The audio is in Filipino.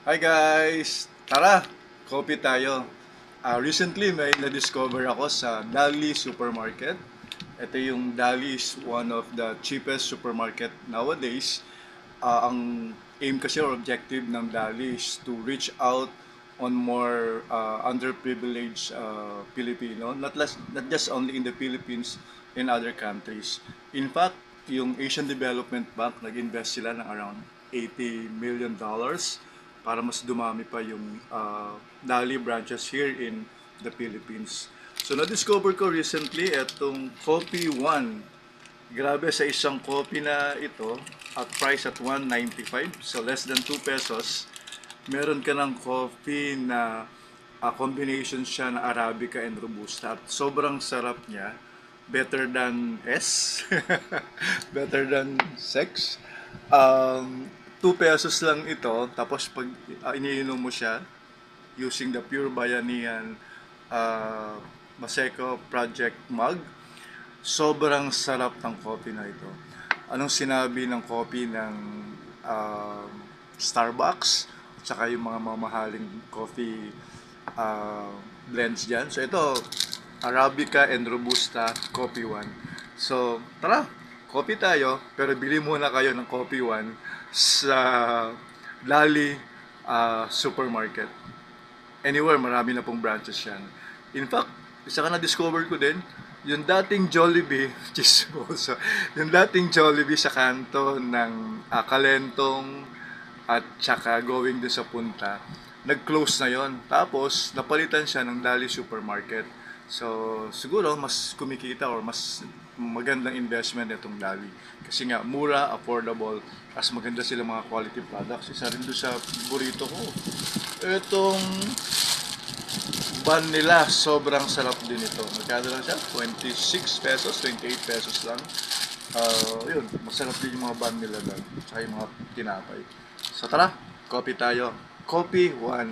Hi guys! Tara, coffee tayo. Recently may na-discover ako sa Dali Supermarket. Ito yung Dali is one of the cheapest supermarket nowadays. Ang aim kasi or objective ng Dali is to reach out on more underprivileged Filipino, not just only in the Philippines, in other countries. In fact, yung Asian Development Bank nag-invest sila ng around $80 million para mas dumami pa yung Dali branches here in the Philippines. So na-discover ko recently itong Coffee One. Grabe sa isang coffee na ito at price at 195, so less than 2 pesos. Meron ka ng coffee na combination siya na Arabica and Robusta at sobrang sarap niya. Better than S. Better than sex. 2 pesos lang ito. Tapos pag iniinom mo siya using the Pure Bayanihan uh, Maseco Project mug, sobrang sarap ng coffee na ito. Anong sinabi ng coffee ng uh, Starbucks at saka yung mga mamahaling coffee uh, blends dyan. So ito, Arabica and Robusta Coffee One. So tara, coffee tayo, pero bili muna kayo ng Coffee One sa Lali Supermarket. Anywhere, marami na pong branches yan. In fact, isa ka na-discover ko din, yung dating Jollibee, chismoso, yung dating Jollibee sa kanto ng Kalentong at saka going din sa Punta, nag-close na yon. Tapos, napalitan siya ng Dali Supermarket. So, siguro, mas kumikita or mas magandang investment itong Dali. Kasi nga, mura, affordable, as maganda sila mga quality products. Isa rin doon sa burrito ko. Itong ban nila, sobrang sarap din ito. Magkano lang siya? 26 pesos, 28 pesos lang. Yun, masarap din yung mga ban nila doon. Tsaka yung mga tinapay. So tara, coffee tayo. Coffee one.